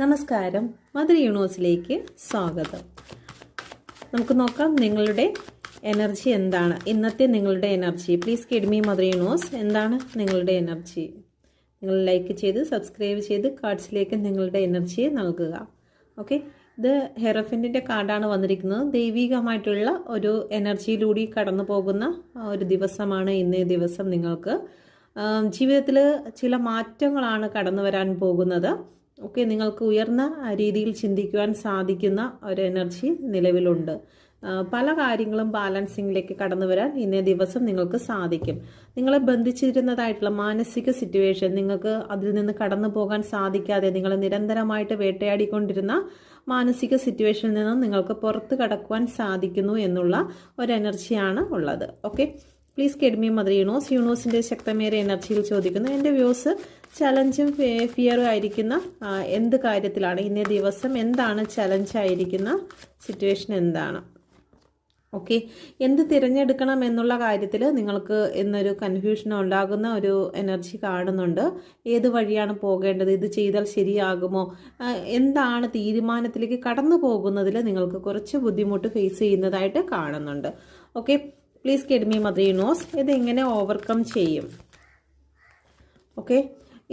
നമസ്കാരം, മദർ യൂണിവേഴ്സിലേക്ക് സ്വാഗതം. നമുക്ക് നോക്കാം നിങ്ങളുടെ എനർജി എന്താണ്. ഇന്നത്തെ നിങ്ങളുടെ energy. Please guide me mother universe. എന്താണ് നിങ്ങളുടെ എനർജി? നിങ്ങൾ ലൈക്ക് ചെയ്ത് സബ്സ്ക്രൈബ് ചെയ്ത് കാർഡ്സിലേക്ക് നിങ്ങളുടെ എനർജിയെ നൽകുക. ഓക്കെ, ഇത് ഹെറഫിൻ്റെ കാർഡാണ് വന്നിരിക്കുന്നത്. ദൈവികമായിട്ടുള്ള ഒരു എനർജിയിലൂടെ കടന്നു പോകുന്ന ഒരു ദിവസമാണ് ഇന്നേ ദിവസം. നിങ്ങൾക്ക് ജീവിതത്തിൽ ചില മാറ്റങ്ങളാണ് കടന്നു വരാൻ പോകുന്നത്. ഓക്കെ, നിങ്ങൾക്ക് ഉയർന്ന രീതിയിൽ ചിന്തിക്കുവാൻ സാധിക്കുന്ന ഒരു എനർജി നിലവിലുണ്ട്. പല കാര്യങ്ങളും ബാലൻസിങ്ങിലേക്ക് കടന്നു വരാൻ ഇന്നേ ദിവസം നിങ്ങൾക്ക് സാധിക്കും. നിങ്ങളെ ബന്ധിച്ചിരുന്നതായിട്ടുള്ള മാനസിക സിറ്റുവേഷൻ, നിങ്ങൾക്ക് അതിൽ നിന്ന് കടന്നു പോകാൻ സാധിക്കാതെ നിങ്ങൾ നിരന്തരമായിട്ട് വേട്ടയാടിക്കൊണ്ടിരുന്ന മാനസിക സിറ്റുവേഷനിൽ നിന്ന് നിങ്ങൾക്ക് പുറത്ത് കടക്കുവാൻ സാധിക്കുന്നു എന്നുള്ള ഒരു എനർജിയാണ് ഉള്ളത്. Okay, please guide me mother universe. യൂണിവേഴ്സിൻ്റെ ശക്തമേറിയ എനർജിയിൽ ചോദിക്കുന്നു, എൻ്റെ വ്യൂസ് ചലഞ്ചും ഫിയറും ആയിരിക്കുന്ന എന്ത് കാര്യത്തിലാണ് ഇന്നേ ദിവസം? എന്താണ് ചലഞ്ചായിരിക്കുന്ന സിറ്റുവേഷൻ? എന്താണ്? ഓക്കെ, എന്ത് തിരഞ്ഞെടുക്കണം എന്നുള്ള കാര്യത്തിൽ നിങ്ങൾക്ക് എന്നൊരു കൺഫ്യൂഷൻ ഉണ്ടാകുന്ന ഒരു എനർജി കാണുന്നുണ്ട്. ഏത് വഴിയാണ് പോകേണ്ടത്? ഇത് ചെയ്താൽ ശരിയാകുമോ? എന്താണ് തീരുമാനത്തിലേക്ക് കടന്നു പോകുന്നതിൽ നിങ്ങൾക്ക് കുറച്ച് ബുദ്ധിമുട്ട് ഫേസ് ചെയ്യുന്നതായിട്ട് കാണുന്നുണ്ട്. Okay, please guide me mother universe. ഇതെങ്ങനെ ഓവർകം ചെയ്യും? ഓക്കെ,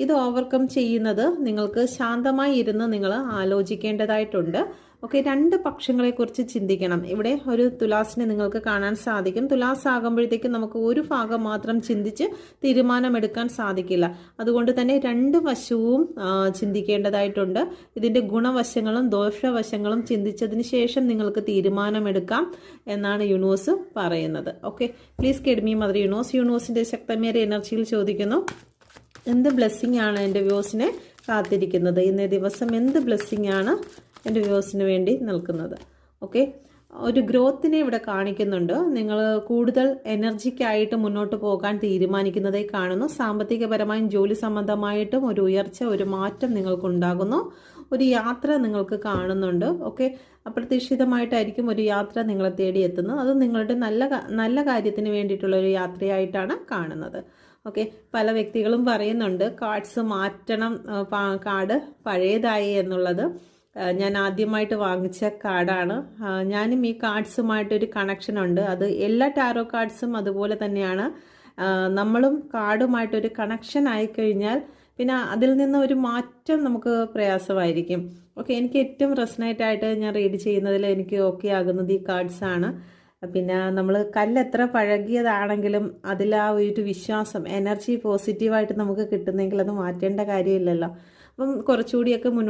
ഇത് ഓവർകം ചെയ്യുന്നത് നിങ്ങൾക്ക് ശാന്തമായി ഇരുന്ന് നിങ്ങൾ ആലോചിക്കേണ്ടതായിട്ടുണ്ട്. ഓക്കെ, രണ്ട് പക്ഷങ്ങളെക്കുറിച്ച് ചിന്തിക്കണം. ഇവിടെ ഒരു തുലാസിനെ നിങ്ങൾക്ക് കാണാൻ സാധിക്കും. തുലാസ് ആകുമ്പോഴത്തേക്കും നമുക്ക് ഒരു ഭാഗം മാത്രം ചിന്തിച്ച് തീരുമാനമെടുക്കാൻ സാധിക്കില്ല. അതുകൊണ്ട് തന്നെ രണ്ട് വശവും ചിന്തിക്കേണ്ടതായിട്ടുണ്ട്. ഇതിൻ്റെ ഗുണവശങ്ങളും ദോഷവശങ്ങളും ചിന്തിച്ചതിന് ശേഷം നിങ്ങൾക്ക് തീരുമാനമെടുക്കാം എന്നാണ് യൂണിവേഴ്സ് പറയുന്നത്. Okay, please guide me mother universe. യൂണിവേഴ്സിൻ്റെ ശക്തമേറിയ എനർജിയിൽ ചോദിക്കുന്നു, എന്ത് ബ്ലെസ്സിങ് ആണ് എൻ്റെ വ്യൂസിനെ കാത്തിരിക്കുന്നത്? ഇന്നേ ദിവസം എന്ത് ബ്ലെസ്സിങ് ആണ് എൻ്റെ വ്യൂസിന് വേണ്ടി നിൽക്കുന്നത്? ഓക്കെ, ഒരു ഗ്രോത്തിനെ ഇവിടെ കാണിക്കുന്നുണ്ട്. നിങ്ങൾ കൂടുതൽ എനർജിക്കായിട്ട് മുന്നോട്ട് പോകാൻ തീരുമാനിക്കുന്നതായി കാണുന്നു. സാമ്പത്തികപരമായും ജോലി സംബന്ധമായിട്ടും ഒരു ഉയർച്ച, ഒരു മാറ്റം നിങ്ങൾക്കുണ്ടാകുന്നു. ഒരു യാത്ര നിങ്ങൾക്ക് കാണുന്നുണ്ട്. ഓക്കെ, അപ്രതീക്ഷിതമായിട്ടായിരിക്കും ഒരു യാത്ര നിങ്ങളെ തേടി എത്തുന്നത്. അത് നിങ്ങളുടെ നല്ല കാര്യത്തിന് വേണ്ടിയിട്ടുള്ള ഒരു യാത്രയായിട്ടാണ് കാണുന്നത്. ഓക്കെ, പല വ്യക്തികളും പറയുന്നുണ്ട് കാർഡ്സ് മാറ്റണം, കാർഡ് പഴയതായി എന്നുള്ളത്. ഞാൻ ആദ്യമായിട്ട് വാങ്ങിച്ച കാർഡാണ്. ഞാനും ഈ കാർഡ്സുമായിട്ടൊരു കണക്ഷൻ ഉണ്ട്. അത് എല്ലാ ടാരോ കാർഡ്സും അതുപോലെ തന്നെയാണ്. നമ്മളും കാർഡുമായിട്ടൊരു കണക്ഷൻ ആയിക്കഴിഞ്ഞാൽ പിന്നെ അതിൽ നിന്ന് ഒരു മാറ്റം നമുക്ക് പ്രയാസമായിരിക്കും. ഓക്കെ, എനിക്ക് ഏറ്റവും റെസണേറ്റ് ആയിട്ട് ഞാൻ റീഡ് ചെയ്യുന്നതിൽ എനിക്ക് ഓക്കെ ആകുന്നത് ഈ കാർഡ്സാണ്. പിന്നെ നമ്മൾ കല്ലെത്ര പഴകിയതാണെങ്കിലും അതിൽ ആ ഒരു വിശ്വാസം, എനർജി പോസിറ്റീവായിട്ട് നമുക്ക് കിട്ടുന്നെങ്കിൽ അത് മാറ്റേണ്ട കാര്യമില്ലല്ലോ. അപ്പം കുറച്ചുകൂടിയൊക്കെ മുന്നോട്ട്